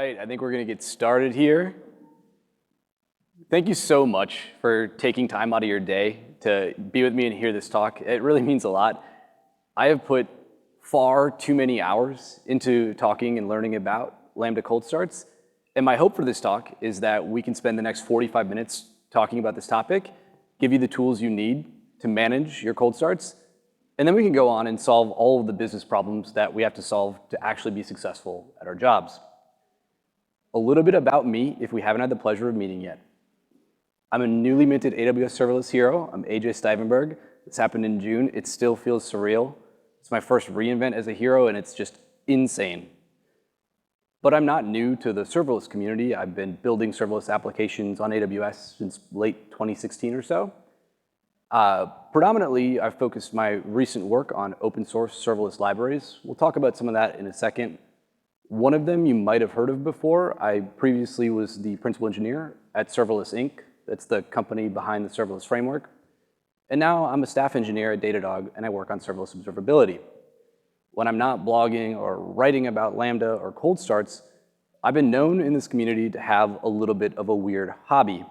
right, I think we're gonna get started here. Thank you so much for taking time out of your day to be with me and hear this talk. It really means a lot. I have put far too many hours into talking and learning about Lambda cold starts. And my hope for this talk is that we can spend the next 45 minutes talking about this topic, give you the tools you need to manage your cold starts, and then we can go on and solve all of the business problems that we have to solve to actually be successful at our jobs. A little bit about me, if we haven't had the pleasure of meeting yet. I'm a newly minted AWS serverless hero. I'm AJ Stivenberg. This happened in June. It still feels surreal. It's my first reInvent as a hero, and it's just insane. But I'm not new to the serverless community. I've been building serverless applications on AWS since late 2016 or so. Predominantly, I've focused my recent work on open source serverless libraries. We'll talk about some of that in a second. One of them you might have heard of before. I previously was the principal engineer at Serverless Inc. That's the company behind the serverless framework. And now I'm a staff engineer at Datadog, and I work on serverless observability. When I'm not blogging or writing about Lambda or cold starts, I've been known in this community to have a little bit of a weird hobby.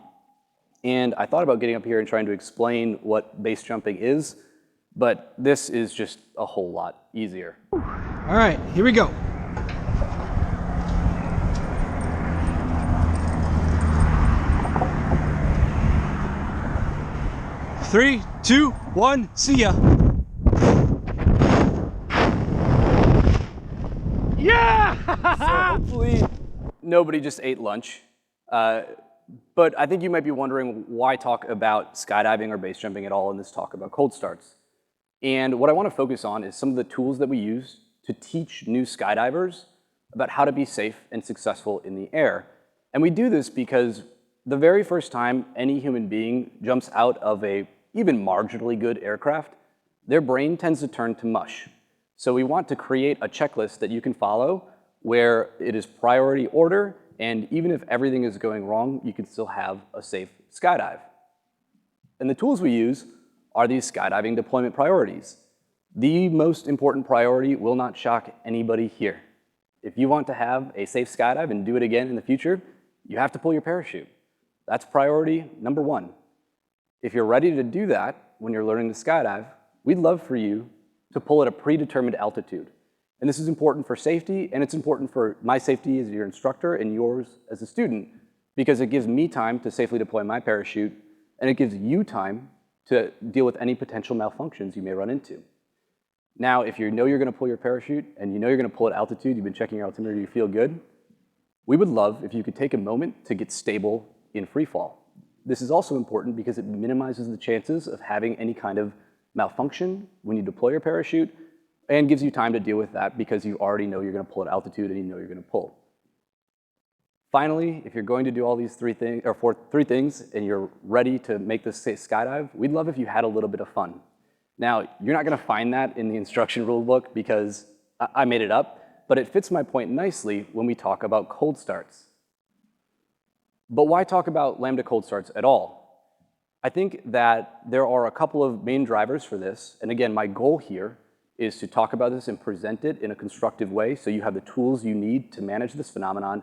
And I thought about getting up here and trying to explain what base jumping is, but this is just a whole lot easier. All right, here we go. Three, two, one, see ya. Yeah! So hopefully nobody just ate lunch. But I think you might be wondering why talk about skydiving or base jumping at all in this talk about cold starts. And what I want to focus on is some of the tools that we use to teach new skydivers about how to be safe and successful in the air. And we do this because the very first time any human being jumps out of a even marginally good aircraft, their brain tends to turn to mush. So we want to create a checklist that you can follow where it is priority order, and even if everything is going wrong, you can still have a safe skydive. And the tools we use are these skydiving deployment priorities. The most important priority will not shock anybody here. If you want to have a safe skydive and do it again in the future, you have to pull your parachute. That's priority number one. If you're ready to do that when you're learning to skydive, we'd love for you to pull at a predetermined altitude. And this is important for safety, and it's important for my safety as your instructor and yours as a student, because it gives me time to safely deploy my parachute, and it gives you time to deal with any potential malfunctions you may run into. Now, if you know you're gonna pull your parachute, and you know you're gonna pull at altitude, you've been checking your altimeter, you feel good, we would love if you could take a moment to get stable in free fall. This is also important because it minimizes the chances of having any kind of malfunction when you deploy your parachute, and gives you time to deal with that because you already know you're going to pull at altitude and you know you're going to pull. Finally, if you're going to do all these three things and you're ready to make this skydive, we'd love if you had a little bit of fun. Now, you're not going to find that in the instruction rule book because I made it up, but it fits my point nicely when we talk about cold starts. But why talk about Lambda cold starts at all? I think that there are a couple of main drivers for this. And again, my goal here is to talk about this and present it in a constructive way so you have the tools you need to manage this phenomenon.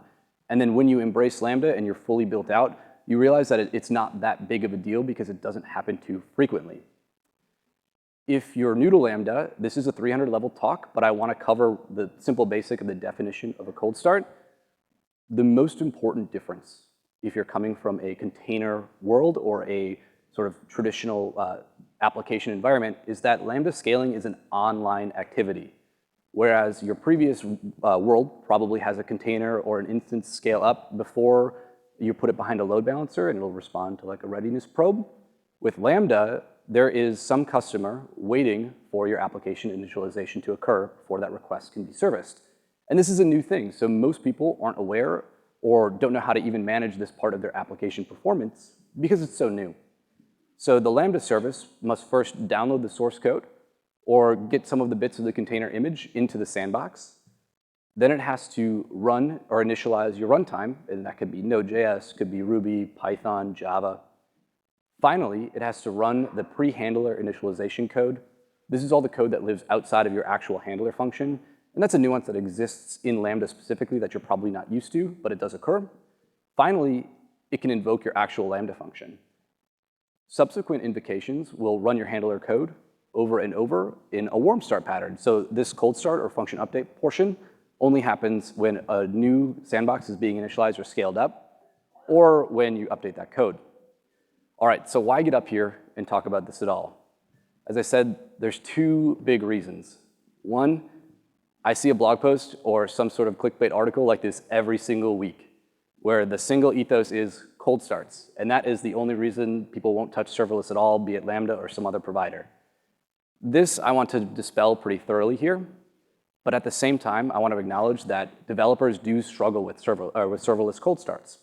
And then when you embrace Lambda and you're fully built out, you realize that it's not that big of a deal because it doesn't happen too frequently. If you're new to Lambda, this is a 300 level talk, but I want to cover the simple basic of the definition of a cold start. The most important difference, if you're coming from a container world or a sort of traditional application environment, is that Lambda scaling is an online activity, whereas your previous world probably has a container or an instance scale up before you put it behind a load balancer and it'll respond to like a readiness probe. With Lambda, there is some customer waiting for your application initialization to occur before that request can be serviced. And this is a new thing, so most people aren't aware or don't know how to even manage this part of their application performance because it's so new. So the Lambda service must first download the source code or get some of the bits of the container image into the sandbox. Then it has to run or initialize your runtime, and that could be Node.js, could be Ruby, Python, Java. Finally, it has to run the pre-handler initialization code. This is all the code that lives outside of your actual handler function And that's a nuance that exists in Lambda specifically that you're probably not used to, but it does occur. Finally, it can invoke your actual Lambda function. Subsequent invocations will run your handler code over and over in a warm start pattern. So this cold start or function update portion only happens when a new sandbox is being initialized or scaled up, or when you update that code. All right, so why get up here and talk about this at all? As I said, there's two big reasons. One, I see a blog post or some sort of clickbait article like this every single week, where the single ethos is cold starts. And that is the only reason people won't touch serverless at all, be it Lambda or some other provider. This I want to dispel pretty thoroughly here. But at the same time, I want to acknowledge that developers do struggle with serverless cold starts.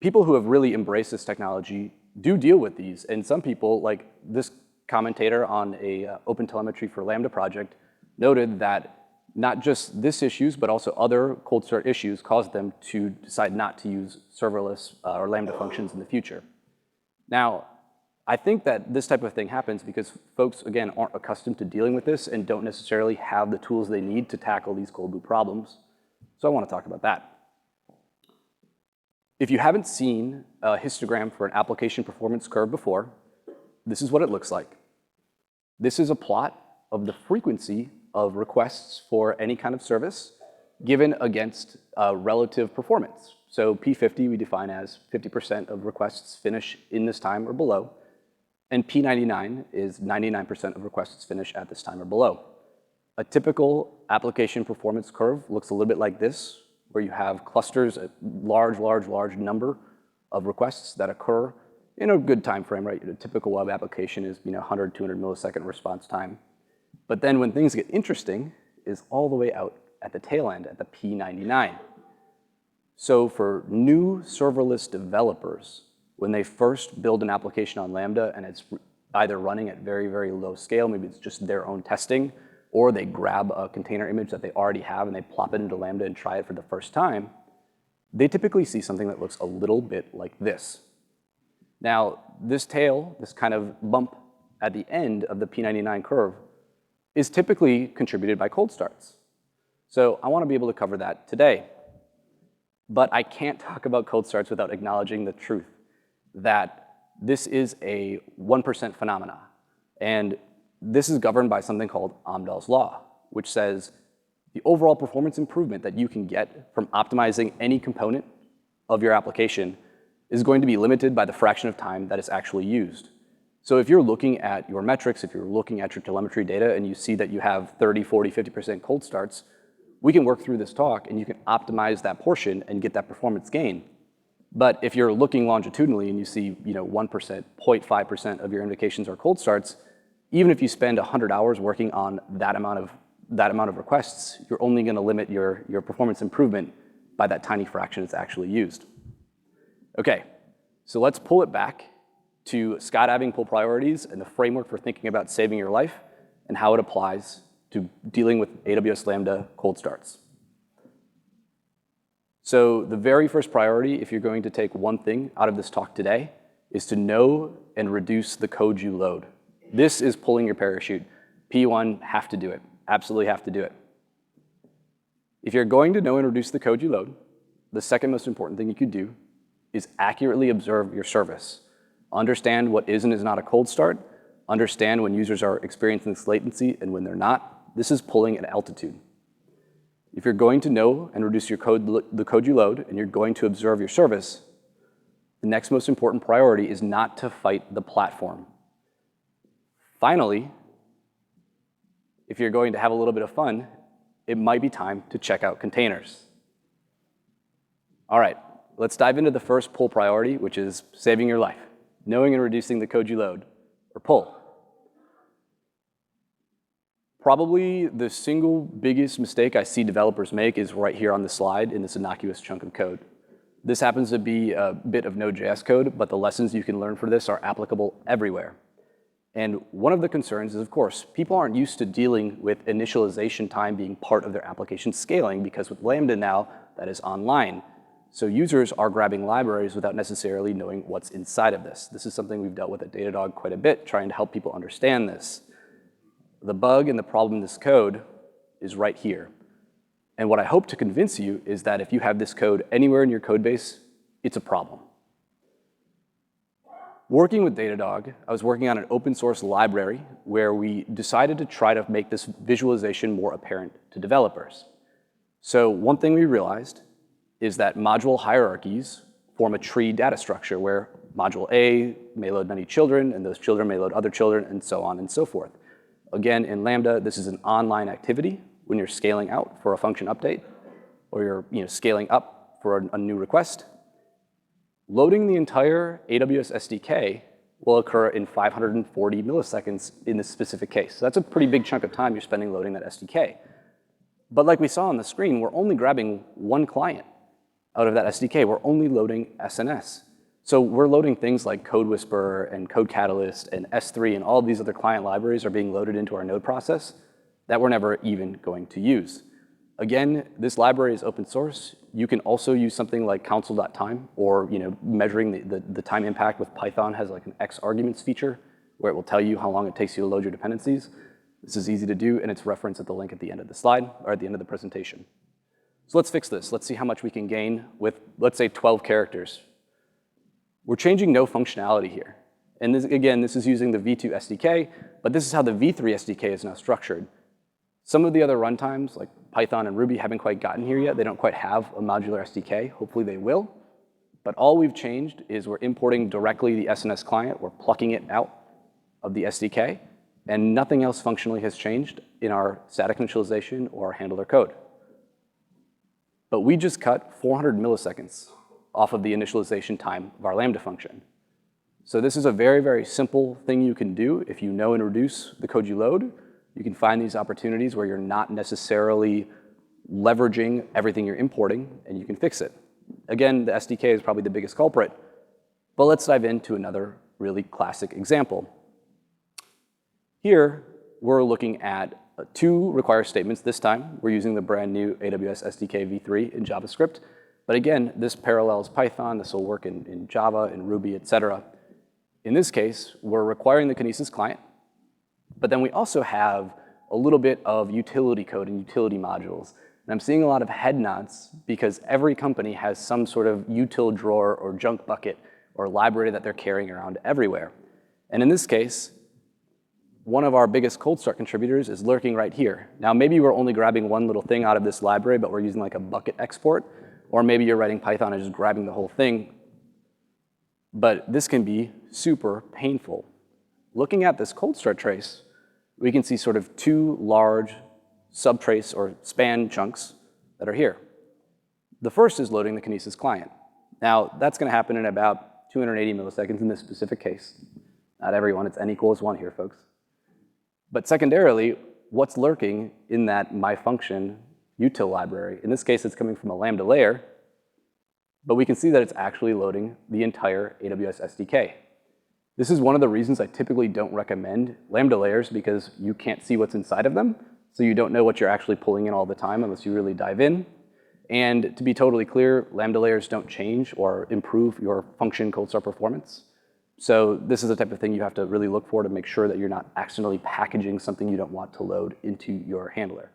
People who have really embraced this technology do deal with these. And some people, like this commentator on a OpenTelemetry for Lambda project, noted that not just this issues, but also other cold start issues caused them to decide not to use serverless or Lambda functions in the future. Now, I think that this type of thing happens because folks, again, aren't accustomed to dealing with this and don't necessarily have the tools they need to tackle these cold boot problems. So I want to talk about that. If you haven't seen a histogram for an application performance curve before, this is what it looks like. This is a plot of the frequency of requests for any kind of service given against relative performance. So P50 we define as 50% of requests finish in this time or below, and P99 is 99% of requests finish at this time or below. A typical application performance curve looks a little bit like this, where you have clusters, a large number of requests that occur in a good time frame, right? A typical web application is 100, 200 millisecond response time. But then when things get interesting is all the way out at the tail end, at the P99. So for new serverless developers, when they first build an application on Lambda and it's either running at very low scale, maybe it's just their own testing, or they grab a container image that they already have and they plop it into Lambda and try it for the first time, they typically see something that looks a little bit like this. Now, this tail, this kind of bump at the end of the P99 curve, is typically contributed by cold starts. So I want to be able to cover that today. But I can't talk about cold starts without acknowledging the truth that this is a 1% phenomena. And this is governed by something called Amdahl's law, which says the overall performance improvement that you can get from optimizing any component of your application is going to be limited by the fraction of time that is actually used. So if you're looking at your metrics, if you're looking at your telemetry data and you see that you have 30, 40, 50% cold starts, we can work through this talk and you can optimize that portion and get that performance gain. But if you're looking longitudinally and you see 1%, 0.5% of your invocations are cold starts, even if you spend 100 hours working on that amount of requests, you're only going to limit your performance improvement by that tiny fraction that's actually used. Okay, so let's pull it back to skydiving pull priorities and the framework for thinking about saving your life and how it applies to dealing with AWS Lambda cold starts. So the very first priority, if you're going to take one thing out of this talk today, is to know and reduce the code you load. This is pulling your parachute. P1, have to do it. Absolutely have to do it. If you're going to know and reduce the code you load, the second most important thing you could do is accurately observe your service. Understand what is and is not a cold start. Understand when users are experiencing this latency and when they're not. This is pulling at altitude. If you're going to know and reduce the code you load, and you're going to observe your service, the next most important priority is not to fight the platform. Finally, if you're going to have a little bit of fun, it might be time to check out containers. All right, let's dive into the first pull priority, which is saving your life, knowing and reducing the code you load, or pull. Probably the single biggest mistake I see developers make is right here on the slide in this innocuous chunk of code. This happens to be a bit of Node.js code, but the lessons you can learn for this are applicable everywhere. And one of the concerns is, of course, people aren't used to dealing with initialization time being part of their application scaling, because with Lambda now, that is online. So users are grabbing libraries without necessarily knowing what's inside of this. This is something we've dealt with at Datadog quite a bit, trying to help people understand this. The bug and the problem in this code is right here. And what I hope to convince you is that if you have this code anywhere in your code base, it's a problem. Working with Datadog, I was working on an open source library where we decided to try to make this visualization more apparent to developers. So one thing we realized is that module hierarchies form a tree data structure where module A may load many children, and those children may load other children, and so on and so forth. Again, in Lambda, this is an online activity when you're scaling out for a function update, or you're scaling up for a new request. Loading the entire AWS SDK will occur in 540 milliseconds in this specific case. So that's a pretty big chunk of time you're spending loading that SDK. But like we saw on the screen, we're only grabbing one client out of that SDK. We're only loading SNS. So we're loading things like Code Whisperer and Code Catalyst and S3 and all of these other client libraries are being loaded into our node process that we're never even going to use. Again, this library is open source. You can also use something like console.time or measuring the time impact with Python has like an X arguments feature where it will tell you how long it takes you to load your dependencies. This is easy to do, and it's referenced at the link at the end of the slide or at the end of the presentation. So let's fix this. Let's see how much we can gain with, let's say, 12 characters. We're changing no functionality here. And this, again, this is using the V2 SDK, but this is how the V3 SDK is now structured. Some of the other runtimes, like Python and Ruby, haven't quite gotten here yet. They don't quite have a modular SDK. Hopefully they will. But all we've changed is we're importing directly the SNS client. We're plucking it out of the SDK. And nothing else functionally has changed in our static initialization or handler code. But we just cut 400 milliseconds off of the initialization time of our Lambda function. So this is a very, very simple thing you can do if you know and reduce the code you load. You can find these opportunities where you're not necessarily leveraging everything you're importing, and you can fix it. Again, the SDK is probably the biggest culprit, but let's dive into another really classic example. Here, we're looking at two require statements. This time, we're using the brand new AWS SDK v3 in JavaScript. But again, this parallels Python. This will work in Java, in Ruby, et cetera. In this case, we're requiring the Kinesis client. But then we also have a little bit of utility code and utility modules. And I'm seeing a lot of head nods because every company has some sort of util drawer or junk bucket or library that they're carrying around everywhere. And in this case, one of our biggest cold start contributors is lurking right here. Now, maybe we're only grabbing one little thing out of this library, but we're using like a bucket export. Or maybe you're writing Python and just grabbing the whole thing. But this can be super painful. Looking at this cold start trace, we can see sort of two large subtrace or span chunks that are here. The first is loading the Kinesis client. Now, that's going to happen in about 280 milliseconds in this specific case. Not everyone, it's n equals 1 here, folks. But secondarily, what's lurking in that myfunction util library? In this case, it's coming from a Lambda layer, but we can see that it's actually loading the entire AWS SDK. This is one of the reasons I typically don't recommend Lambda layers because you can't see what's inside of them, so you don't know what you're actually pulling in all the time unless you really dive in. And to be totally clear, Lambda layers don't change or improve your function cold start performance. So this is the type of thing you have to really look for to make sure that you're not accidentally packaging something you don't want to load into your handler.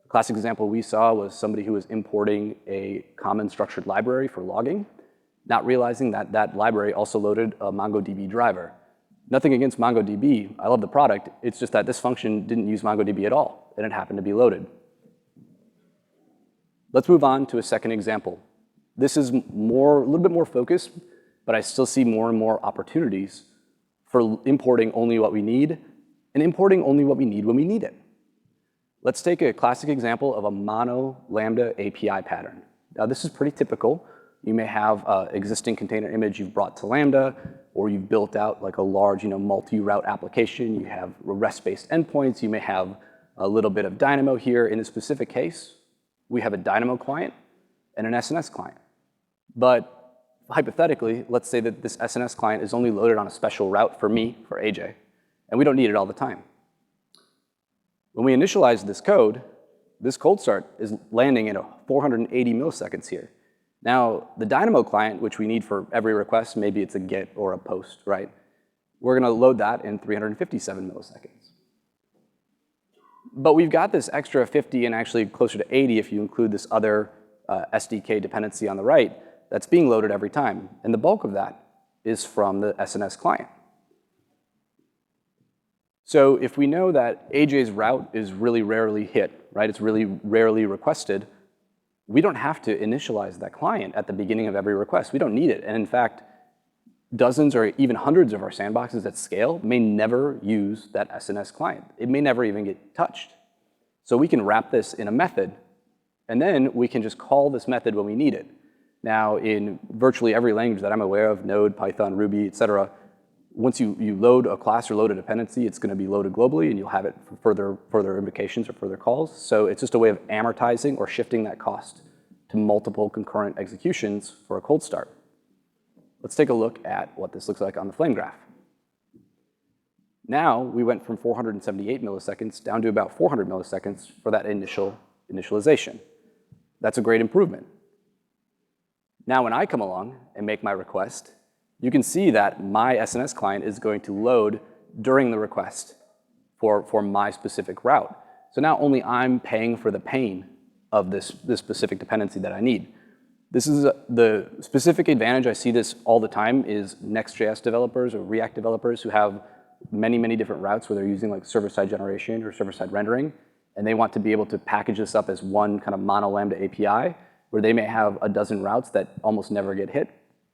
A classic example we saw was somebody who was importing a common structured library for logging, not realizing that that library also loaded a MongoDB driver. Nothing against MongoDB, I love the product, it's just that this function didn't use MongoDB at all, and it happened to be loaded. Let's move on to a second example. This is a little bit more focused, but I still see more and more opportunities for importing only what we need and importing only what we need when we need it. Let's take a classic example of a mono Lambda API pattern. Now, this is pretty typical. You may have an existing container image you've brought to Lambda, or you've built out like a large multi-route application. You have REST-based endpoints. You may have a little bit of Dynamo here. In a specific case, we have a Dynamo client and an SNS client. But hypothetically, let's say that this SNS client is only loaded on a special route for me, for AJ, and we don't need it all the time. When we initialize this cold start is landing at 480 milliseconds here. Now, the Dynamo client, which we need for every request, maybe it's a GET or a POST, right? We're going to load that in 357 milliseconds. But we've got this extra 50 and actually closer to 80 if you include this other SDK dependency on the right that's being loaded every time. And the bulk of that is from the SNS client. So if we know that AJ's route is really rarely hit, right? It's really rarely requested, we don't have to initialize that client at the beginning of every request. We don't need it. And in fact, dozens or even hundreds of our sandboxes at scale may never use that SNS client. It may never even get touched. So we can wrap this in a method, and then we can just call this method when we need it. Now, in virtually every language that I'm aware of, Node, Python, Ruby, et cetera, once you load a class or load a dependency, it's going to be loaded globally, and you'll have it for further invocations or further calls. So it's just a way of amortizing or shifting that cost to multiple concurrent executions for a cold start. Let's take a look at what this looks like on the flame graph. Now, we went from 478 milliseconds down to about 400 milliseconds for that initial initialization. That's a great improvement. Now, when I come along and make my request, you can see that my SNS client is going to load during the request for my specific route. So now only I'm paying for the pain of this specific dependency that I need. This is the specific advantage. I see this all the time is Next.js developers or React developers who have many, many different routes where they're using like server-side generation or server-side rendering, and they want to be able to package this up as one kind of mono Lambda API where they may have a dozen routes that almost never get hit.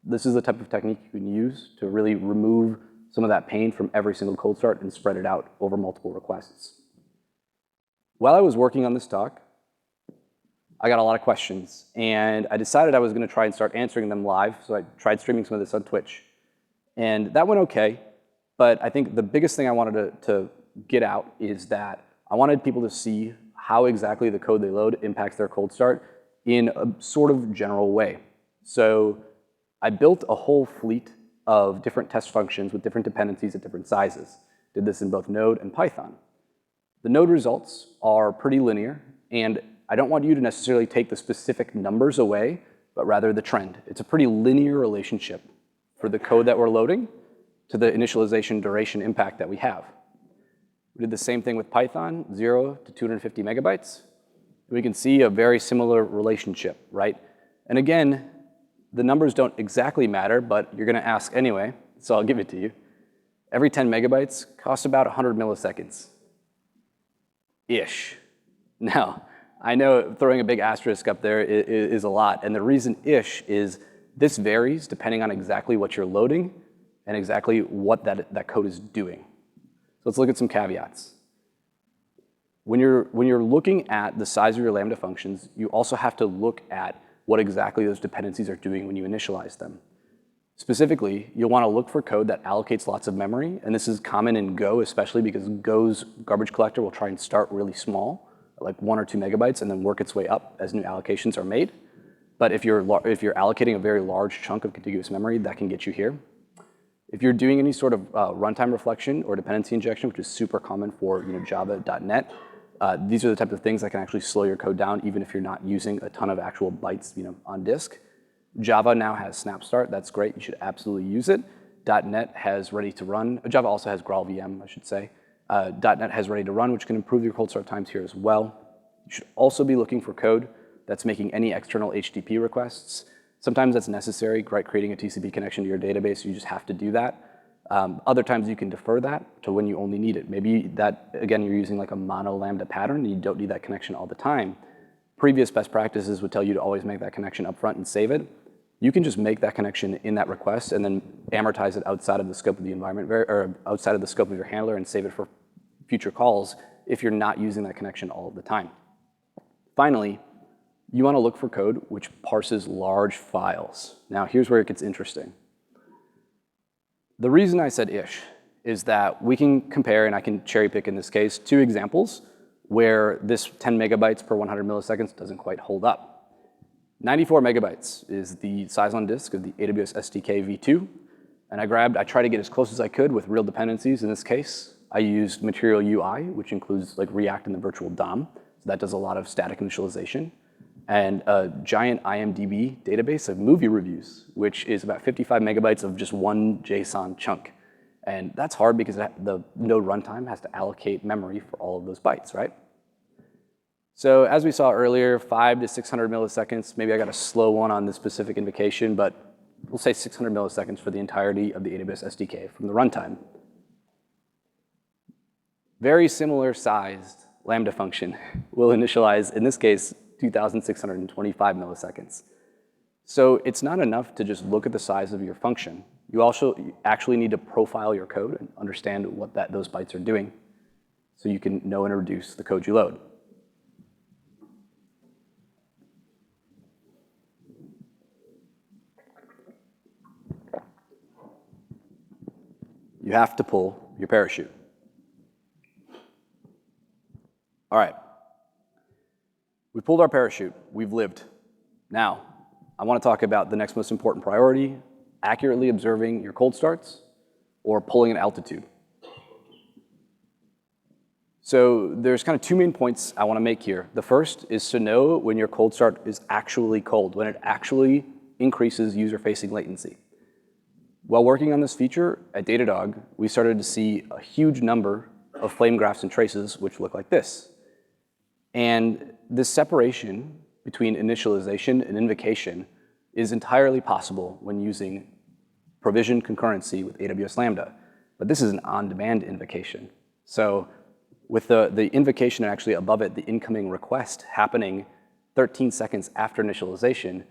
This is the type of technique you can use to really remove some of that pain from every single cold start and spread it out over multiple requests. While I was working on this talk, I got a lot of questions, and I decided I was going to try and start answering them live, so I tried streaming some of this on Twitch. And that went okay, but I think the biggest thing I wanted to get out is that I wanted people to see how exactly the code they load impacts their cold start in a sort of general way. So I built a whole fleet of different test functions with different dependencies at different sizes. Did this in both Node and Python. The Node results are pretty linear, and I don't want you to necessarily take the specific numbers away, but rather the trend. It's a pretty linear relationship for the code that we're loading to the initialization duration impact that we have. We did the same thing with Python, 0 to 250 megabytes. We can see a very similar relationship, right? And again, the numbers don't exactly matter, but you're going to ask anyway, so I'll give it to you. Every 10 megabytes costs about 100 milliseconds-ish. Now, I know throwing a big asterisk up there is a lot, and the reason ish is this varies depending on exactly what you're loading and exactly what that code is doing. So let's look at some caveats. When you're looking at the size of your Lambda functions, you also have to look at what exactly those dependencies are doing when you initialize them. Specifically, you'll want to look for code that allocates lots of memory, and this is common in Go, especially because Go's garbage collector will try and start really small, like 1 or 2 megabytes, and then work its way up as new allocations are made. But if you're allocating a very large chunk of contiguous memory, that can get you here. If you're doing any sort of runtime reflection or dependency injection, which is super common for Java.NET, these are the type of things that can actually slow your code down, even if you're not using a ton of actual bytes on disk. Java now has Snap Start. That's great. You should absolutely use it. .NET has ready to run. Java also has GraalVM, I should say. .NET has ready to run, which can improve your cold start times here as well. You should also be looking for code that's making any external HTTP requests. Sometimes that's necessary, right? Creating a TCP connection to your database, you just have to do that. Other times you can defer that to when you only need it. Maybe that, again, you're using like a mono Lambda pattern and you don't need that connection all the time. Previous best practices would tell you to always make that connection up front and save it. You can just make that connection in that request and then amortize it outside of the scope of the environment, or outside of the scope of your handler, and save it for future calls if you're not using that connection all the time. Finally, you want to look for code which parses large files. Now, here's where it gets interesting. The reason I said ish is that we can compare, and I can cherry pick in this case, 2 examples where this 10 megabytes per 100 milliseconds doesn't quite hold up. 94 megabytes is the size on disk of the AWS SDK v2, and I tried to get as close as I could with real dependencies. In this case, I used Material UI, which includes like React and the virtual DOM, so that does a lot of static initialization, and a giant IMDb database of movie reviews, which is about 55 megabytes of just one JSON chunk. And that's hard because the node runtime has to allocate memory for all of those bytes, right? So as we saw earlier, 5 to 600 milliseconds. Maybe I got a slow one on this specific invocation, but we'll say 600 milliseconds for the entirety of the AWS SDK from the runtime. Very similar sized Lambda function will initialize, in this case, 2,625 milliseconds. So it's not enough to just look at the size of your function. You also actually need to profile your code and understand what those bytes are doing so you can know and reduce the code you load. You have to pull your parachute. All right. We pulled our parachute. We've lived. Now, I want to talk about the next most important priority, accurately observing your cold starts or pulling at altitude. So there's kind of two main points I want to make here. The first is to know when your cold start is actually cold, when it actually increases user-facing latency. While working on this feature at Datadog, we started to see a huge number of flame graphs and traces which look like this. And this separation between initialization and invocation is entirely possible when using provisioned concurrency with AWS Lambda. But this is an on-demand invocation. So with the invocation and actually above it, the incoming request happening 13 seconds after initialization,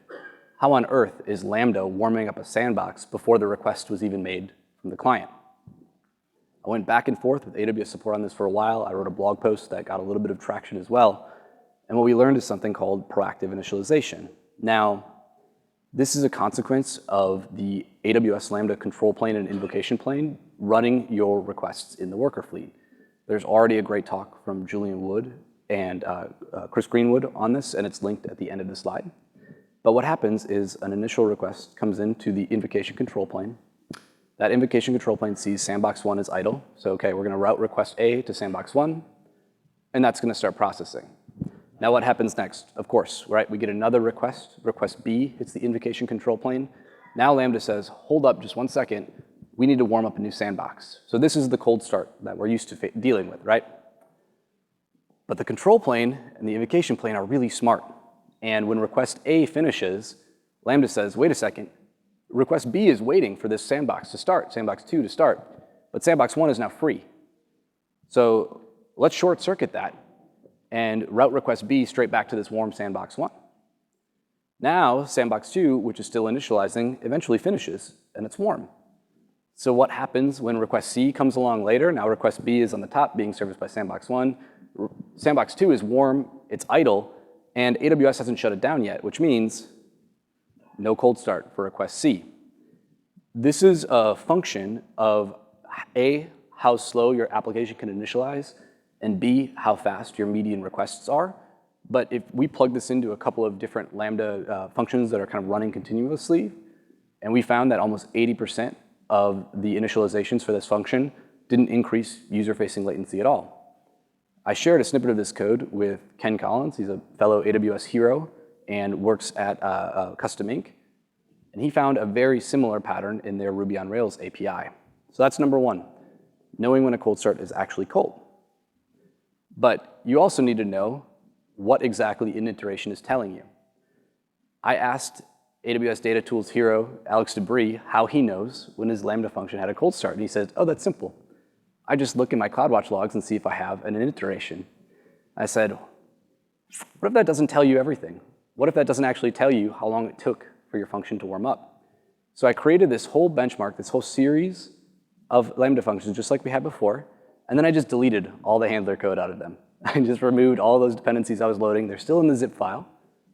how on earth is Lambda warming up a sandbox before the request was even made from the client? I went back and forth with AWS support on this for a while. I wrote a blog post that got a little bit of traction as well. And what we learned is something called proactive initialization. Now, this is a consequence of the AWS Lambda control plane and invocation plane running your requests in the worker fleet. There's already a great talk from Julian Wood and Chris Greenwood on this, and it's linked at the end of the slide. But what happens is an initial request comes into the invocation control plane. That invocation control plane sees sandbox 1 is idle. So, okay, we're going to route request A to sandbox 1, and that's going to start processing. Now what happens next? Of course, right? We get another request. Request B hits the invocation control plane. Now Lambda says, hold up just 1 second. We need to warm up a new sandbox. So this is the cold start that we're used to dealing with, right? But the control plane and the invocation plane are really smart. And when request A finishes, Lambda says, wait a second. Request B is waiting for this sandbox to start, sandbox 2 to start. But sandbox 1 is now free. So let's short circuit that and route request B straight back to this warm sandbox 1. Now, sandbox 2, which is still initializing, eventually finishes, and it's warm. So what happens when request C comes along later? Now request B is on the top being serviced by sandbox 1. Sandbox 2 is warm, it's idle, and AWS hasn't shut it down yet, which means no cold start for request C. This is a function of A, how slow your application can initialize, and B, how fast your median requests are. But if we plug this into a couple of different Lambda functions that are kind of running continuously, and we found that almost 80% of the initializations for this function didn't increase user-facing latency at all. I shared a snippet of this code with Ken Collins. He's a fellow AWS hero and works at Custom Ink. And he found a very similar pattern in their Ruby on Rails API. So that's number one, knowing when a cold start is actually cold. But you also need to know what exactly init is telling you. I asked AWS Data Tools hero, Alex Debris, how he knows when his Lambda function had a cold start. And he says, oh, that's simple. I just look in my CloudWatch logs and see if I have an init. I said, what if that doesn't tell you everything? What if that doesn't actually tell you how long it took for your function to warm up? So I created this whole benchmark, this whole series of Lambda functions, just like we had before, and then I just deleted all the handler code out of them. I just removed all those dependencies I was loading. They're still in the zip file,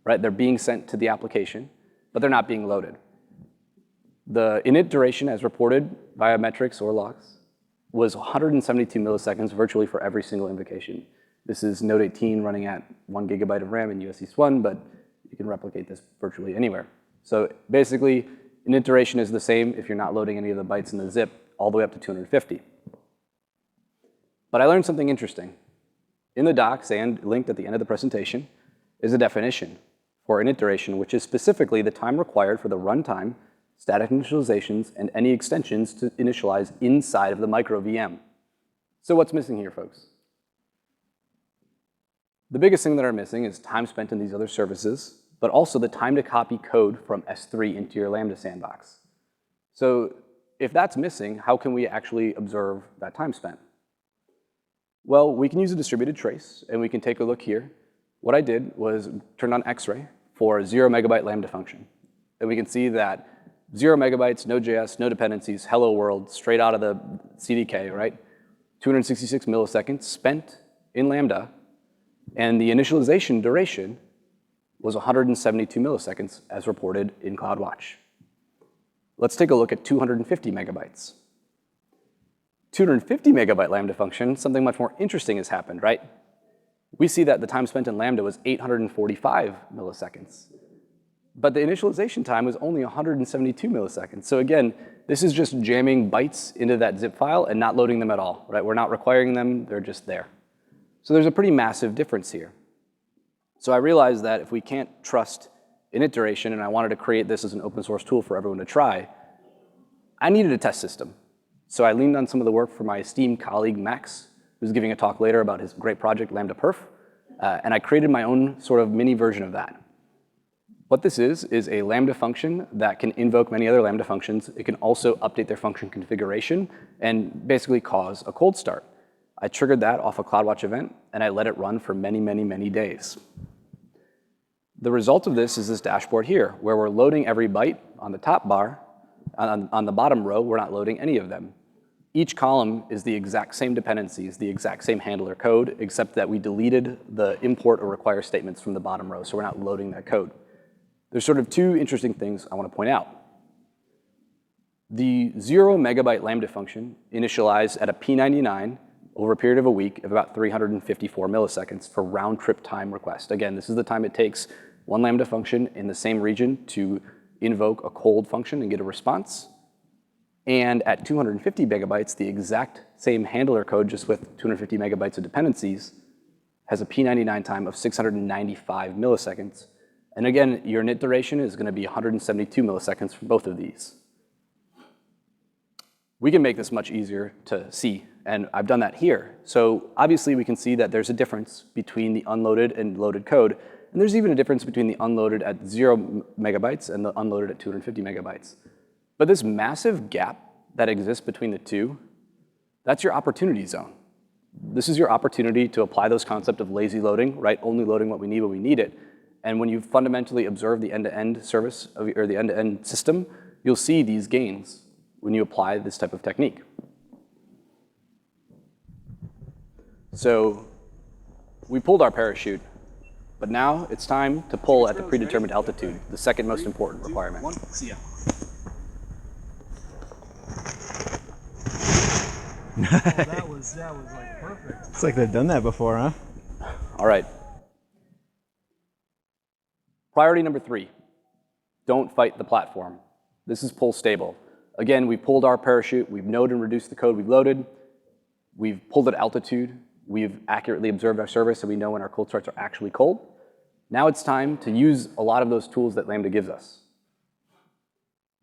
right? They're being sent to the application, but they're not being loaded. The init duration, as reported via metrics or logs, was 172 milliseconds virtually for every single invocation. This is Node 18 running at 1 GB of RAM in US East 1, but you can replicate this virtually anywhere. So basically, init duration is the same if you're not loading any of the bytes in the zip, all the way up to 250. But I learned something interesting. In the docs and linked at the end of the presentation is a definition for init duration, which is specifically the time required for the runtime, static initializations, and any extensions to initialize inside of the micro VM. So what's missing here, folks? The biggest thing that are missing is time spent in these other services, but also the time to copy code from S3 into your Lambda sandbox. So if that's missing, how can we actually observe that time spent? Well, we can use a distributed trace, and we can take a look here. What I did was turn on X-ray for a 0 megabyte Lambda function. And we can see that 0 megabytes, Node.js, no dependencies, hello world, straight out of the CDK, right? 266 milliseconds spent in Lambda, and the initialization duration was 172 milliseconds as reported in CloudWatch. Let's take a look at 250 megabytes. 250 megabyte Lambda function, something much more interesting has happened, right? We see that the time spent in Lambda was 845 milliseconds. But the initialization time was only 172 milliseconds. So again, this is just jamming bytes into that zip file and not loading them at all, right? We're not requiring them, they're just there. So there's a pretty massive difference here. So I realized that if we can't trust init duration, and I wanted to create this as an open source tool for everyone to try, I needed a test system. So I leaned on some of the work from my esteemed colleague, Max, who's giving a talk later about his great project, Lambda Perf, and I created my own sort of mini version of that. What this is a Lambda function that can invoke many other Lambda functions. It can also update their function configuration and basically cause a cold start. I triggered that off a CloudWatch event, and I let it run for many, many, many days. The result of this is this dashboard here, where we're loading every byte on the top bar. On the bottom row, we're not loading any of them. Each column is the exact same dependencies, the exact same handler code, except that we deleted the import or require statements from the bottom row, so we're not loading that code. There's sort of two interesting things I want to point out. The 0 megabyte Lambda function initialized at a P99 over a period of a week of about 354 milliseconds for round trip time request. Again, this is the time it takes one Lambda function in the same region to invoke a cold function and get a response. And at 250 megabytes, the exact same handler code, just with 250 megabytes of dependencies, has a P99 time of 695 milliseconds. And again, your init duration is going to be 172 milliseconds for both of these. We can make this much easier to see, and I've done that here. So obviously, we can see that there's a difference between the unloaded and loaded code. And there's even a difference between the unloaded at 0 megabytes and the unloaded at 250 megabytes. But this massive gap that exists between the two, that's your opportunity zone. This is your opportunity to apply those concepts of lazy loading, right? Only loading what we need when we need it. And when you fundamentally observe the end-to-end service or the end-to-end system, you'll see these gains when you apply this type of technique. So we pulled our parachute. But now it's time to pull at the predetermined altitude, the second most important requirement. 1, see ya. That was like perfect. It's like they've done that before, huh? All right. Priority number 3, don't fight the platform. This is pull stable. Again, we pulled our parachute, we've node and reduced the code we've loaded, we've pulled at altitude, we've accurately observed our service so we know when our cold starts are actually cold. Now it's time to use a lot of those tools that Lambda gives us.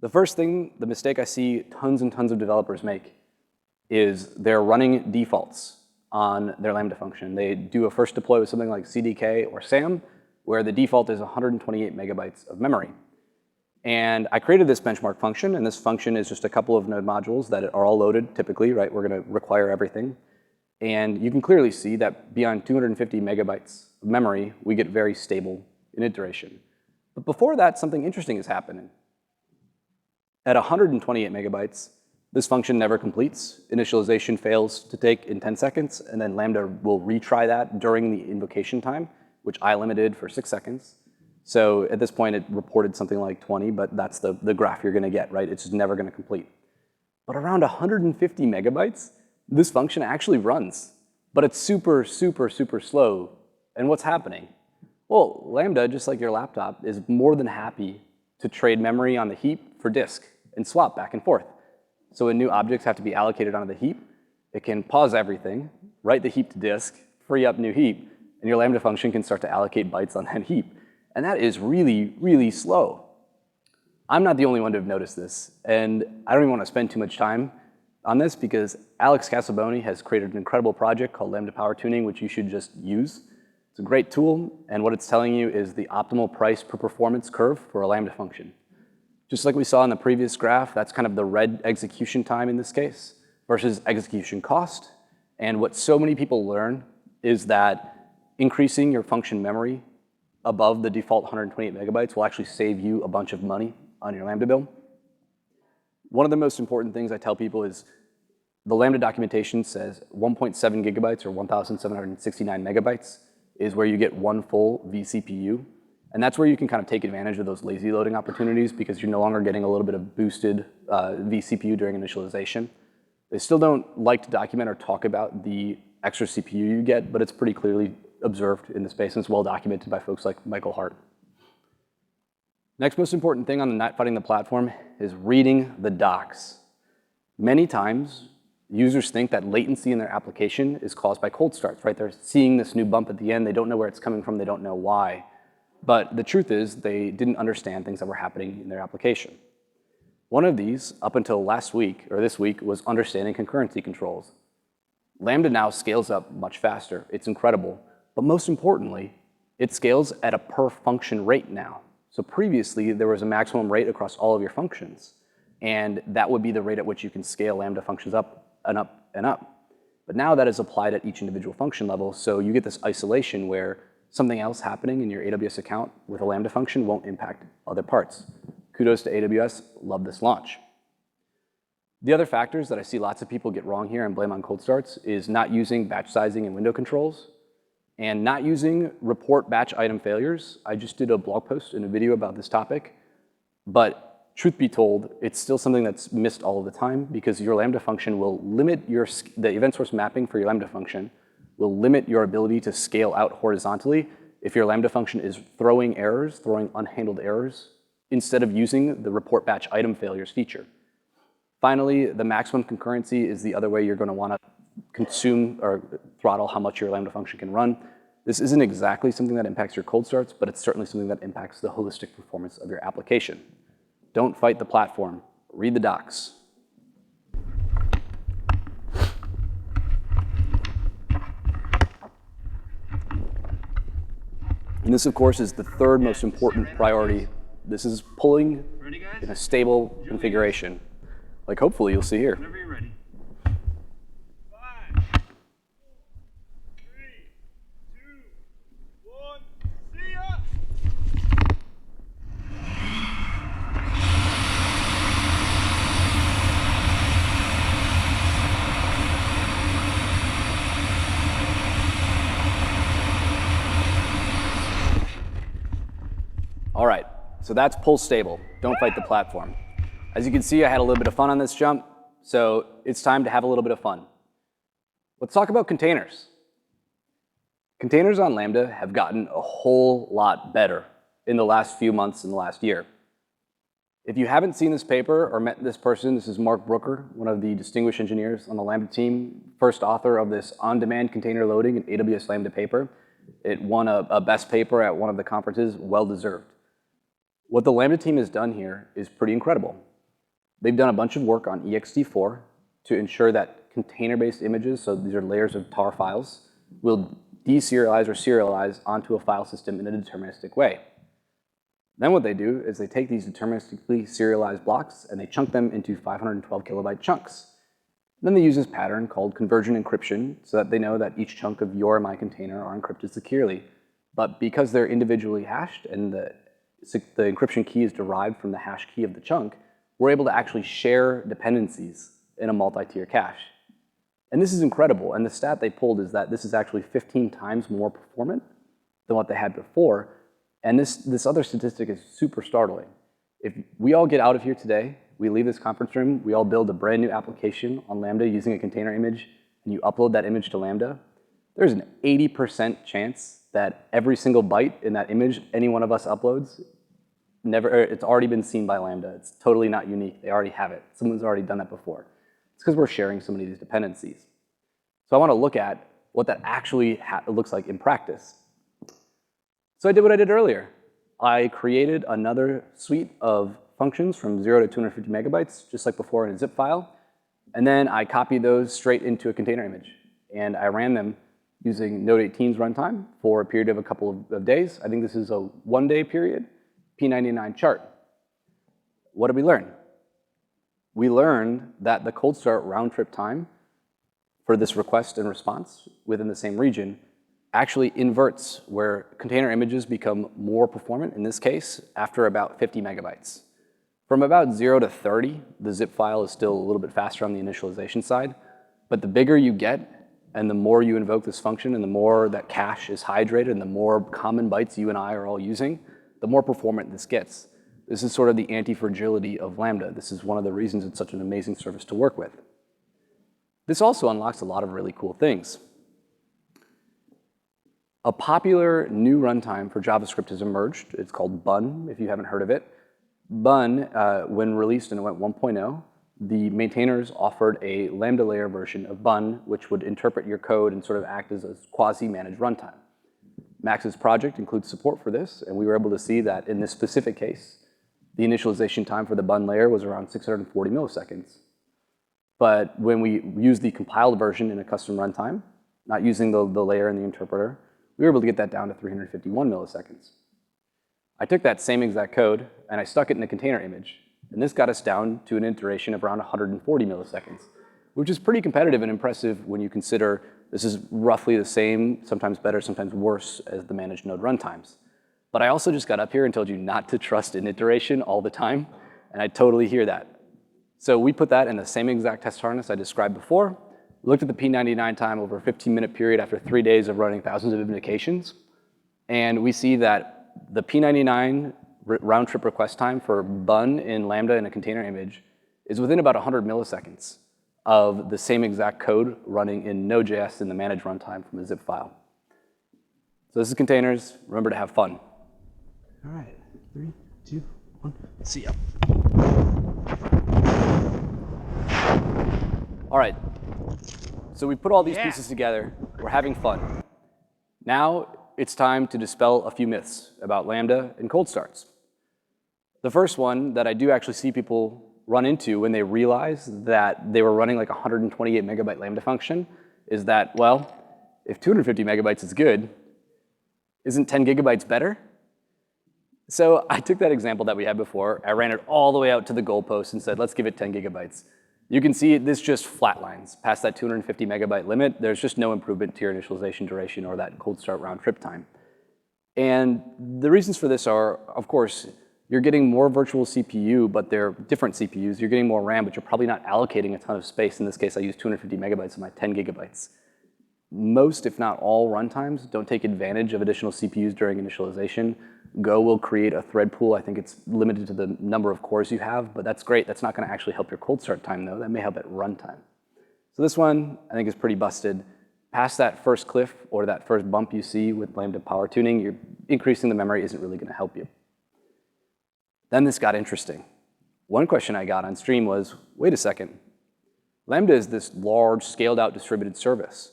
The first thing, the mistake I see tons and tons of developers make is they're running defaults on their Lambda function. They do a first deploy with something like CDK or SAM, where the default is 128 megabytes of memory. And I created this benchmark function, and this function is just a couple of node modules that are all loaded typically, right? We're going to require everything. And you can clearly see that beyond 250 megabytes of memory, we get very stable init duration. But before that, something interesting is happening. At 128 megabytes, this function never completes. Initialization fails to take in 10 seconds, and then Lambda will retry that during the invocation time, which I limited for 6 seconds. So at this point, it reported something like 20, but that's the graph you're going to get, right? It's just never going to complete. But around 150 megabytes, this function actually runs, but it's super, super, super slow. And what's happening? Well, Lambda, just like your laptop, is more than happy to trade memory on the heap for disk and swap back and forth. So when new objects have to be allocated onto the heap, it can pause everything, write the heap to disk, free up new heap, and your Lambda function can start to allocate bytes on that heap. And that is really, really slow. I'm not the only one to have noticed this, and I don't even want to spend too much time on this because Alex Casaboni has created an incredible project called Lambda Power Tuning, which you should just use. It's It's a great tool, and what it's telling you is the optimal price per performance curve for a Lambda function. Just like we saw in the previous graph, that's kind of the red execution time in this case versus execution cost. And what so many people learn is that increasing your function memory above the default 128 megabytes will actually save you a bunch of money on your Lambda bill. One of the most important things I tell people is the Lambda documentation says 1.7 gigabytes or 1,769 megabytes is where you get one full vCPU. And that's where you can kind of take advantage of those lazy loading opportunities because you're no longer getting a little bit of boosted vCPU during initialization. They still don't like to document or talk about the extra CPU you get, but it's pretty clearly observed in the space and it's well documented by folks like Michael Hart. Next most important thing on the not fighting the platform is reading the docs. Many times, users think that latency in their application is caused by cold starts, right? They're seeing this new bump at the end, they don't know where it's coming from, they don't know why. But the truth is they didn't understand things that were happening in their application. One of these, up until last week, or this week, was understanding concurrency controls. Lambda now scales up much faster. It's incredible. But most importantly, it scales at a per function rate now. So previously, there was a maximum rate across all of your functions. And that would be the rate at which you can scale Lambda functions up and up and up. But now that is applied at each individual function level. So you get this isolation where something else happening in your AWS account with a Lambda function won't impact other parts. Kudos to AWS, love this launch. The other factors that I see lots of people get wrong here and blame on cold starts is not using batch sizing and window controls and not using report batch item failures. I just did a blog post and a video about this topic, but truth be told, it's still something that's missed all of the time because your Lambda function will limit the event source mapping for your Lambda function will limit your ability to scale out horizontally if your Lambda function is throwing errors, throwing unhandled errors, instead of using the report batch item failures feature. Finally, the maximum concurrency is the other way you're going to want to consume or throttle how much your Lambda function can run. This isn't exactly something that impacts your cold starts, but it's certainly something that impacts the holistic performance of your application. Don't fight the platform. Read the docs. And this, of course, is the third most important priority. This is pulling in a stable configuration, like hopefully you'll see here. Whenever you're ready. 5, 4, 3, 2, 1, see ya! All right, so that's pull stable. Don't fight the platform. As you can see, I had a little bit of fun on this jump, so it's time to have a little bit of fun. Let's talk about containers. Containers on Lambda have gotten a whole lot better in the last few months and the last year. If you haven't seen this paper or met this person, this is Mark Brooker, one of the distinguished engineers on the Lambda team, first author of this on-demand container loading in AWS Lambda paper. It won a best paper at one of the conferences, well-deserved. What the Lambda team has done here is pretty incredible. They've done a bunch of work on ext4 to ensure that container-based images, so these are layers of tar files, will deserialize or serialize onto a file system in a deterministic way. Then what they do is they take these deterministically serialized blocks and they chunk them into 512 kilobyte chunks. Then they use this pattern called conversion encryption so that they know that each chunk of your my container are encrypted securely. But because they're individually hashed and the encryption key is derived from the hash key of the chunk, we're able to actually share dependencies in a multi-tier cache. And this is incredible. And the stat they pulled is that this is actually 15 times more performant than what they had before. And this other statistic is super startling. If we all get out of here today, we leave this conference room, we all build a brand new application on Lambda using a container image, and you upload that image to Lambda, there's an 80% chance that every single byte in that image any one of us uploads, it's already been seen by Lambda. It's totally not unique. They already have it. Someone's already done that before. It's because we're sharing so many of these dependencies. So I want to look at what that actually looks like in practice. So I did what I did earlier. I created another suite of functions from 0 to 250 megabytes, just like before in a zip file. And then I copied those straight into a container image. And I ran them using Node 18's runtime for a period of a couple of days. I think this is a 1-day period, P99 chart. What did we learn? We learned that the cold start round trip time for this request and response within the same region actually inverts, where container images become more performant, in this case, after about 50 megabytes. From about 0 to 30, the zip file is still a little bit faster on the initialization side, but the bigger you get, and the more you invoke this function, and the more that cache is hydrated, and the more common bytes you and I are all using, the more performant this gets. This is sort of the anti-fragility of Lambda. This is one of the reasons it's such an amazing service to work with. This also unlocks a lot of really cool things. A popular new runtime for JavaScript has emerged. It's called Bun, if you haven't heard of it. Bun, when released and it went 1.0, the maintainers offered a Lambda layer version of Bun, which would interpret your code and sort of act as a quasi-managed runtime. Max's project includes support for this, and we were able to see that in this specific case, the initialization time for the Bun layer was around 640 milliseconds. But when we used the compiled version in a custom runtime, not using the layer and the interpreter, we were able to get that down to 351 milliseconds. I took that same exact code and I stuck it in a container image. And this got us down to an iteration of around 140 milliseconds, which is pretty competitive and impressive when you consider this is roughly the same, sometimes better, sometimes worse, as the managed node runtimes. But I also just got up here and told you not to trust in iteration all the time, and I totally hear that. So we put that in the same exact test harness I described before, looked at the P99 time over a 15-minute period after 3 days of running thousands of invocations, and we see that the P99 round-trip request time for Bun in Lambda in a container image is within about 100 milliseconds of the same exact code running in Node.js in the managed runtime from a zip file. So this is containers. Remember to have fun. All right, 3, 2, 1, see ya. All right, so we put all these pieces together. We're having fun. Now it's time to dispel a few myths about Lambda and cold starts. The first one that I do actually see people run into when they realize that they were running like a 128 megabyte Lambda function is that, well, if 250 megabytes is good, isn't 10 gigabytes better? So I took that example that we had before, I ran it all the way out to the goalpost and said, let's give it 10 gigabytes. You can see this just flatlines. Past that 250 megabyte limit, there's just no improvement to your initialization duration or that cold start round trip time. And the reasons for this are, of course, you're getting more virtual CPU, but they're different CPUs. You're getting more RAM, but you're probably not allocating a ton of space. In this case, I used 250 megabytes of my 10 gigabytes. Most, if not all, runtimes don't take advantage of additional CPUs during initialization. Go will create a thread pool. I think it's limited to the number of cores you have, but that's great. That's not going to actually help your cold start time, though. That may help at runtime. So this one, I think, is pretty busted. Past that first cliff or that first bump you see with Lambda power tuning, you're increasing the memory isn't really going to help you. Then this got interesting. One question I got on stream was, wait a second. Lambda is this large, scaled-out distributed service,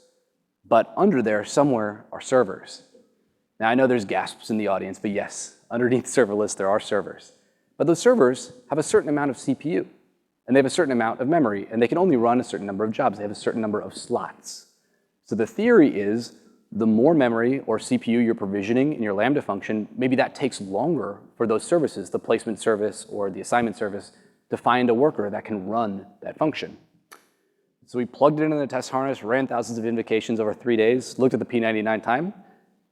but under there somewhere are servers. Now, I know there's gasps in the audience, but yes, underneath serverless, there are servers. But those servers have a certain amount of CPU, and they have a certain amount of memory, and they can only run a certain number of jobs. They have a certain number of slots. So the theory is the more memory or CPU you're provisioning in your Lambda function, maybe that takes longer for those services, the placement service or the assignment service, to find a worker that can run that function. So we plugged it into the test harness, ran thousands of invocations over 3 days, looked at the P99 time,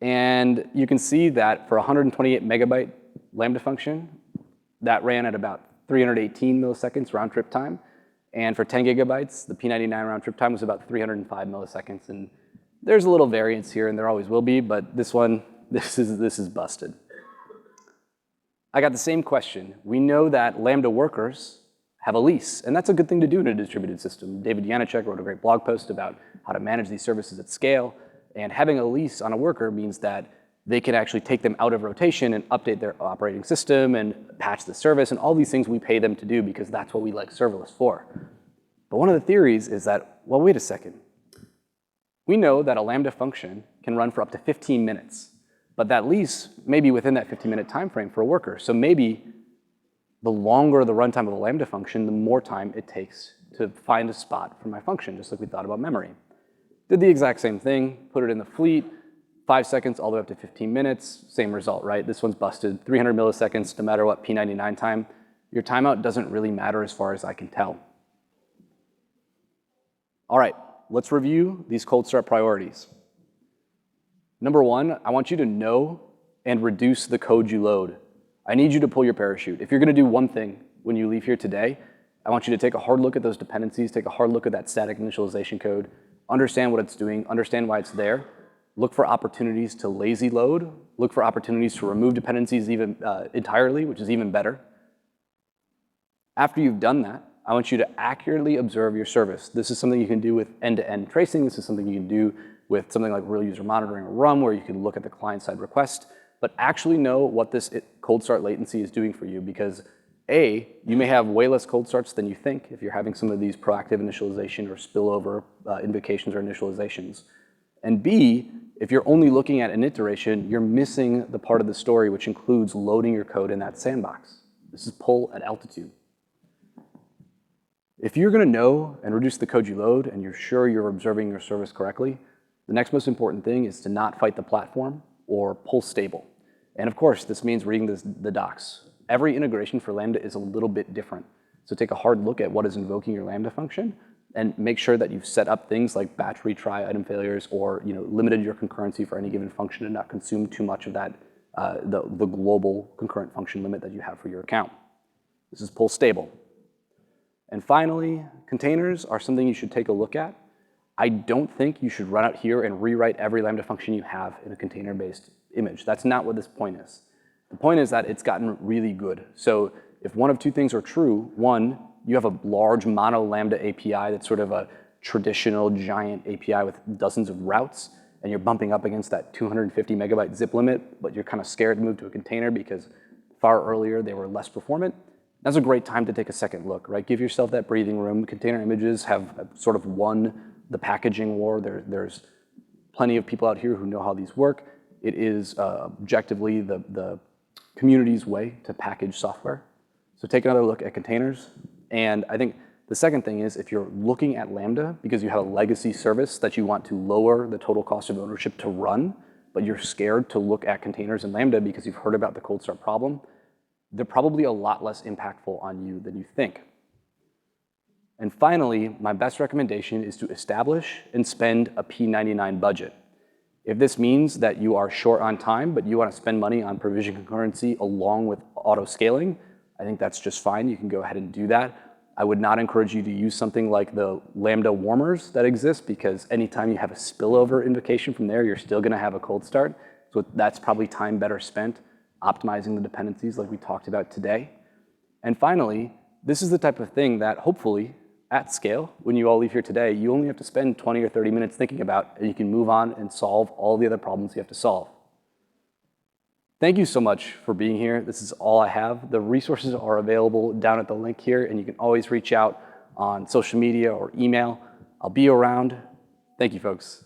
and you can see that for a 128 megabyte Lambda function, that ran at about 318 milliseconds round trip time. And for 10 gigabytes, the P99 round trip time was about 305 milliseconds. And there's a little variance here, and there always will be, but this one, this is busted. I got the same question. We know that Lambda workers have a lease, and that's a good thing to do in a distributed system. David Janacek wrote a great blog post about how to manage these services at scale, and having a lease on a worker means that they can actually take them out of rotation and update their operating system and patch the service and all these things we pay them to do because that's what we like serverless for. But one of the theories is that, well, wait a second. We know that a Lambda function can run for up to 15 minutes, but that lease may be within that 15-minute time frame for a worker. So maybe the longer the runtime of a Lambda function, the more time it takes to find a spot for my function, just like we thought about memory. Did the exact same thing, put it in the fleet, 5 seconds all the way up to 15 minutes, same result, right? This one's busted, 300 milliseconds, no matter what P99 time. Your timeout doesn't really matter as far as I can tell. All right, let's review these cold start priorities. Number one, I want you to know and reduce the code you load. I need you to pull your parachute. If you're gonna do one thing when you leave here today, I want you to take a hard look at those dependencies, take a hard look at that static initialization code, understand what it's doing, understand why it's there, look for opportunities to lazy load, look for opportunities to remove dependencies even entirely, which is even better. After you've done that, I want you to accurately observe your service. This is something you can do with end-to-end tracing. This is something you can do with something like real user monitoring or RUM, where you can look at the client-side request, but actually know what this cold start latency is doing for you, because A, you may have way less cold starts than you think if you're having some of these proactive initialization or spillover invocations or initializations. And B, if you're only looking at an iteration, you're missing the part of the story which includes loading your code in that sandbox. This is pull at altitude. If you're gonna know and reduce the code you load and you're sure you're observing your service correctly, the next most important thing is to not fight the platform or pull stable. And of course, this means reading the docs. Every integration for Lambda is a little bit different. So take a hard look at what is invoking your Lambda function and make sure that you've set up things like batch retry item failures, or limited your concurrency for any given function and not consume too much of that, the global concurrent function limit that you have for your account. This is pull stable. And finally, containers are something you should take a look at. I don't think you should run out here and rewrite every Lambda function you have in a container-based image. That's not what this point is. The point is that it's gotten really good. So if one of two things are true, one, you have a large mono Lambda API that's sort of a traditional giant API with dozens of routes, and you're bumping up against that 250 megabyte zip limit, but you're kind of scared to move to a container because far earlier they were less performant. That's a great time to take a second look, right? Give yourself that breathing room. Container images have sort of won the packaging war. There's plenty of people out here who know how these work. It is objectively the community's way to package software. So take another look at containers. And I think the second thing is, if you're looking at Lambda because you have a legacy service that you want to lower the total cost of ownership to run, but you're scared to look at containers in Lambda because you've heard about the cold start problem, they're probably a lot less impactful on you than you think. And finally, my best recommendation is to establish and spend a P99 budget. If this means that you are short on time, but you want to spend money on provision concurrency along with auto scaling, I think that's just fine. You can go ahead and do that. I would not encourage you to use something like the Lambda warmers that exist, because anytime you have a spillover invocation from there, you're still going to have a cold start. So that's probably time better spent optimizing the dependencies like we talked about today. And finally, this is the type of thing that hopefully at scale, when you all leave here today, you only have to spend 20 or 30 minutes thinking about, and you can move on and solve all the other problems you have to solve. Thank you so much for being here. This is all I have. The resources are available down at the link here, and you can always reach out on social media or email. I'll be around. Thank you, folks.